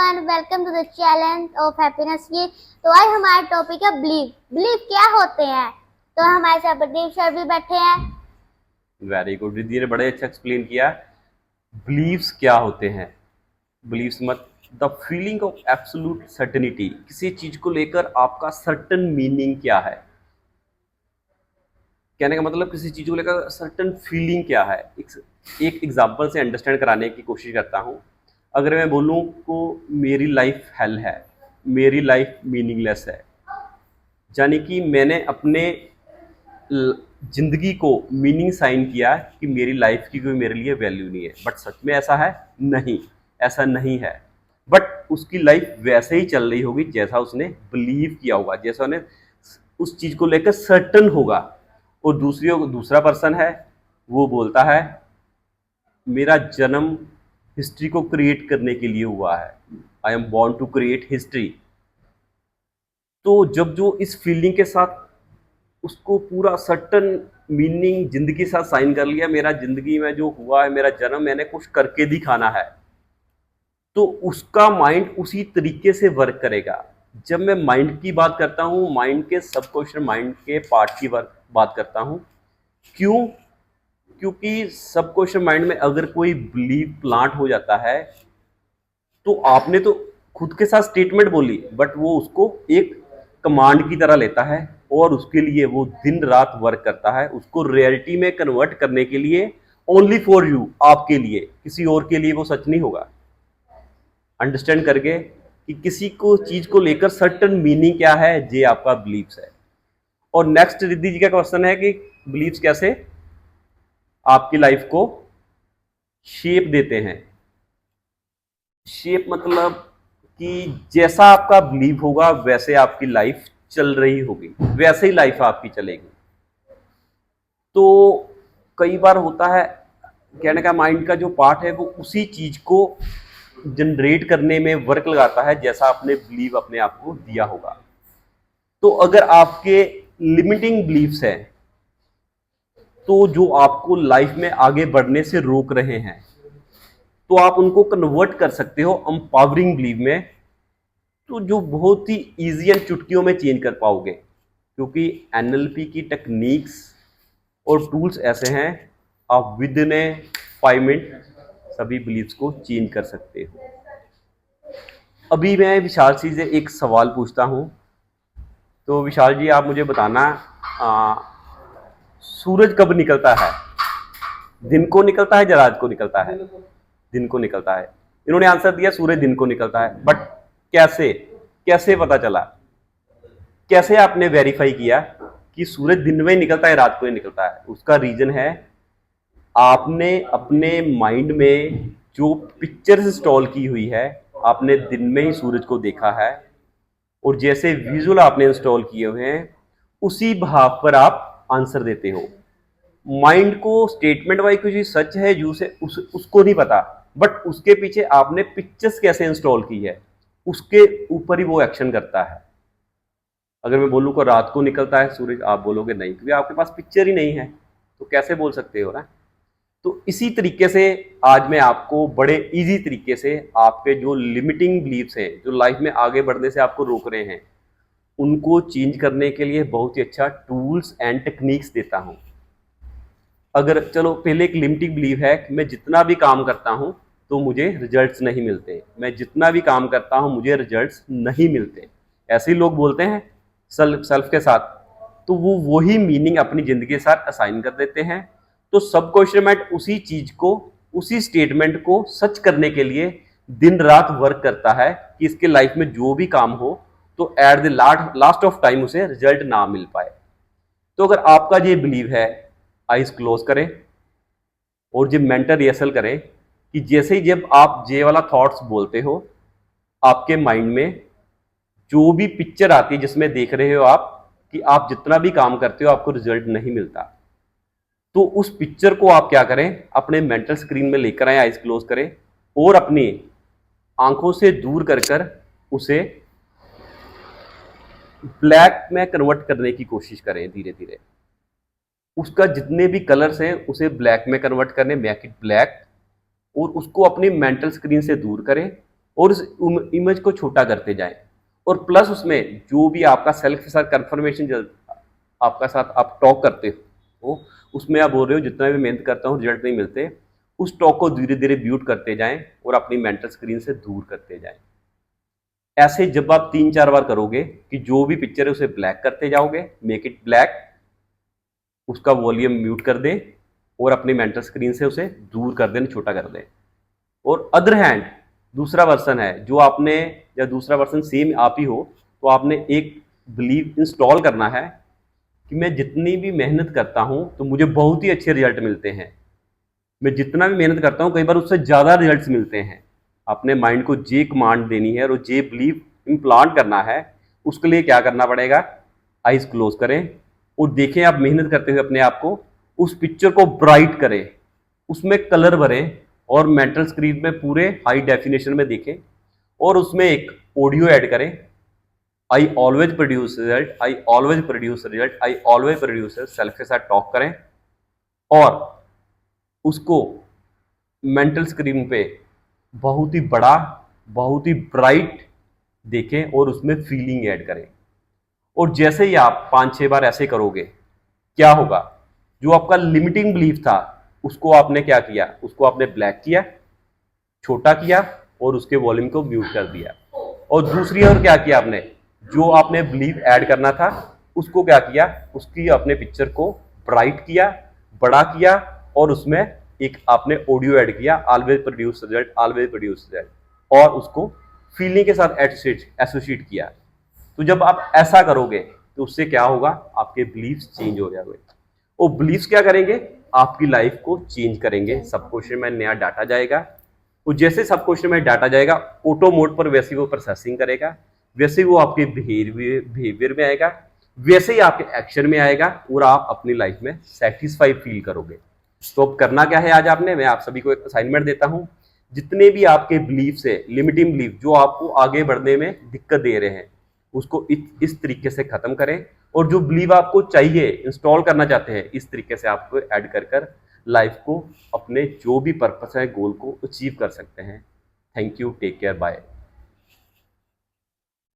Everyone, welcome to the challenge of happiness. ये तो आज हमारा टॉपिक है बिलीव क्या होते हैं। तो हमारे साथ प्रदीप सर भी बैठे हैं। Very good. रिद्धि ने बड़े अच्छा एक्सप्लेन किया। बिलीव्स क्या होते हैं? बिलीव्स मत the feeling of absolute certainty. किसी चीज को लेकर आपका सर्टन मीनिंग क्या है? कहने का मतलब किसी चीज को लेकर सर्टन फीलिंग क्या है। एक एग्जांपल से अंडरस्टैंड कराने की कोशिश करता हूं। अगर मैं बोलूं को मेरी लाइफ हेल है, मेरी लाइफ मीनिंगलेस है, यानी कि मैंने अपने जिंदगी को मीनिंग साइन किया कि मेरी लाइफ की कोई मेरे लिए वैल्यू नहीं है। बट सच में ऐसा है? नहीं, ऐसा नहीं है। बट उसकी लाइफ वैसे ही चल रही होगी जैसा उसने बिलीव किया होगा, जैसा उन्हें उस चीज को लेकर सर्टन होगा। और दूसरा पर्सन है, वो बोलता है मेरा जन्म हिस्ट्री को क्रिएट करने के लिए हुआ है। I am born to create history. तो जब जो इस फीलिंग के साथ उसको पूरा सर्टन मीनिंग जिंदगी के साथ साइन कर लिया, मेरा जिंदगी में जो हुआ है, मेरा जन्म मैंने कुछ करके दिखाना है, तो उसका माइंड उसी तरीके से वर्क करेगा। जब मैं माइंड की बात करता हूँ, माइंड के सबकॉन्शियस माइंड के पार्ट की बात करता हूँ। क्यों? क्योंकि सबकॉन्शियस माइंड में अगर कोई बिलीव प्लांट हो जाता है, तो आपने तो खुद के साथ स्टेटमेंट बोली, बट वो उसको एक कमांड की तरह लेता है और उसके लिए वो दिन रात वर्क करता है, उसको रियलिटी में कन्वर्ट करने के लिए। ओनली फॉर यू, आपके लिए, किसी और के लिए वो सच नहीं होगा। अंडरस्टैंड करके कि किसी को चीज को लेकर सर्टन मीनिंग क्या है, ये आपका बिलीव्स है। और नेक्स्ट रिद्धि जी का क्वेश्चन है कि बिलीव्स कैसे आपकी लाइफ को शेप देते हैं। शेप मतलब कि जैसा आपका बिलीव होगा वैसे आपकी लाइफ चल रही होगी, वैसे ही लाइफ आपकी चलेगी। तो कई बार होता है, कहने का माइंड का जो पार्ट है वो उसी चीज को जनरेट करने में वर्क लगाता है जैसा आपने बिलीव अपने आप को दिया होगा। तो अगर आपके लिमिटिंग बिलीव्स हैं, तो जो आपको लाइफ में आगे बढ़ने से रोक रहे हैं, तो आप उनको कन्वर्ट कर सकते हो एम्पावरिंग बिलीव में। तो जो बहुत ही इजी एंड चुटकियों में चेंज कर पाओगे, क्योंकि एनएलपी की टेक्निक्स और टूल्स ऐसे हैं, आप विद इन ए 5 मिनट सभी बिलीव्स को चेंज कर सकते हो। अभी मैं विशाल जी से एक सवाल पूछता हूं। तो विशाल जी, आप मुझे बताना, सूरज कब निकलता है? दिन को निकलता है या रात को निकलता है? दिन को निकलता है। इन्होंने आंसर दिया सूरज दिन को निकलता है। बट कैसे, कैसे पता चला? कैसे आपने वेरीफाई किया कि सूरज दिन में ही निकलता है, रात को ही निकलता है? उसका रीजन है, आपने अपने माइंड में जो पिक्चर्स इंस्टॉल की हुई है, आपने दिन में ही सूरज को देखा है, और जैसे विजुअल आपने इंस्टॉल किए हुए हैं उसी भाव पर आप आंसर देते हो। माइंड को स्टेटमेंट वाइज कुछ सच है यू से उसको नहीं पता, बट उसके पीछे आपने पिक्चर्स कैसे इंस्टॉल की है उसके ऊपर ही वो एक्शन करता है। अगर मैं बोलूँ को रात को निकलता है सूरज, आप बोलोगे नहीं, क्योंकि आपके पास पिक्चर ही नहीं है, तो कैसे बोल सकते हो ना। तो इसी तरीके से आज मैं आपको बड़े इजी तरीके से आपके जो लिमिटिंग बिलीव्स हैं, जो लाइफ में आगे बढ़ने से आपको रोक रहे हैं, उनको चेंज करने के लिए बहुत ही अच्छा टूल्स एंड टेक्निक्स देता हूं। अगर चलो पहले एक लिमिटिंग बिलीव है कि मैं जितना भी काम करता हूं तो मुझे रिजल्ट्स नहीं मिलते, मैं जितना भी काम करता हूं मुझे रिजल्ट्स नहीं मिलते, ऐसे ही लोग बोलते हैं सेल्फ के साथ। तो वो वही मीनिंग अपनी जिंदगी के साथ असाइन कर देते हैं। तो सबकॉन्शियस माइंड उसी चीज को, उसी स्टेटमेंट को सच करने के लिए दिन रात वर्क करता है कि इसके लाइफ में जो भी काम हो तो at the last of time उसे रिजल्ट ना मिल पाए। तो अगर आपका ये बिलीव है, आइज क्लोज करें और जब मेंटल रिहर्सल करें कि जैसे ही जब आप ये वाला थॉट्स बोलते हो, आपके माइंड में जो भी पिक्चर आती है जिसमें देख रहे हो आप कि आप जितना भी काम करते हो आपको रिजल्ट नहीं मिलता, तो उस पिक्चर को आप क्या करें, अपने मेंटल स्क्रीन में लेकर आए, आइज क्लोज करें और अपनी आंखों से दूर कर कर उसे ब्लैक में कन्वर्ट करने की कोशिश करें। धीरे धीरे उसका जितने भी कलर्स हैं उसे ब्लैक में कन्वर्ट करने, मेक इट ब्लैक, और उसको अपनी मेंटल स्क्रीन से दूर करें और उस इमेज को छोटा करते जाएं, और प्लस उसमें जो भी आपका सेल्फ के साथ कंफर्मेशन आपका साथ आप टॉक करते हो, उसमें आप बोल रहे हो जितना भी मेहनत करता हूँ रिजल्ट नहीं मिलते, उस टॉक को धीरे धीरे म्यूट करते जाएं और अपनी मेंटल स्क्रीन से दूर करते जाएं। ऐसे जब आप 3-4 बार करोगे कि जो भी पिक्चर है उसे ब्लैक करते जाओगे, मेक इट ब्लैक, उसका वॉल्यूम म्यूट कर दें और अपनी मेंटल स्क्रीन से उसे दूर कर दें, छोटा कर दें। और अदर हैंड दूसरा वर्सन है जो आपने, या दूसरा वर्सन सेम आप ही हो, तो आपने एक बिलीव इंस्टॉल करना है कि मैं जितनी भी मेहनत करता हूं तो मुझे बहुत ही अच्छे रिजल्ट मिलते हैं, मैं जितना भी मेहनत करता हूं कई बार उससे ज़्यादा रिजल्ट्स मिलते हैं। अपने माइंड को जे कमांड देनी है और जे बिलीव इम्प्लांट करना है। उसके लिए क्या करना पड़ेगा, आइज क्लोज करें और देखें आप मेहनत करते हुए अपने आप को, उस पिक्चर को ब्राइट करें, उसमें कलर भरें और मेंटल स्क्रीन में पूरे हाई डेफिनेशन में देखें और उसमें एक ऑडियो ऐड करें, I always produce result, I always produce result, I always produce, self के साथ टॉक करें और उसको मेंटल स्क्रीन पे बहुत ही बड़ा, बहुत ही ब्राइट देखें और उसमें फीलिंग ऐड करें। और जैसे ही आप 5-6 बार ऐसे करोगे, क्या होगा, जो आपका लिमिटिंग बिलीफ था उसको आपने क्या किया, उसको आपने ब्लैक किया, छोटा किया और उसके वॉल्यूम को म्यूट कर दिया। और दूसरी ओर क्या किया आपने, जो आपने बिलीफ ऐड करना था उसको क्या किया, उसकी अपने पिक्चर को ब्राइट किया, बड़ा किया और उसमें एक आपने ऑडियो ऐड किया, always produce result, always produce result, और उसको फीलिंग के साथ एसोसिएट किया। तो जब आप ऐसा करोगे तो उससे क्या होगा, आपके बिलीफ्स चेंज हो जाएंगे। और बिलीफ्स क्या करेंगे, आपकी लाइफ को चेंज करेंगे। सब क्वेश्चन में नया डाटा जाएगा और जैसे सब क्वेश्चन में डाटा जाएगा ऑटो मोड पर, वैसे वो प्रोसेसिंग करेगा, वैसे वो आपके बिहेवियर में आएगा, वैसे ही आपके एक्शन में आएगा और आप अपनी लाइफ में सेटिस्फाई फील करोगे। तो अब करना क्या है, आज आपने, मैं आप सभी को एक असाइनमेंट देता हूं, जितने भी आपके बिलीफ है, लिमिटिंग बिलीफ जो आपको आगे बढ़ने में दिक्कत दे रहे हैं, उसको इस तरीके से खत्म करें और जो बिलीव आपको चाहिए, इंस्टॉल करना चाहते हैं, इस तरीके से आपको ऐड कर लाइफ को, अपने जो भी पर्पस है, गोल को अचीव कर सकते हैं। Thank you, take care, bye.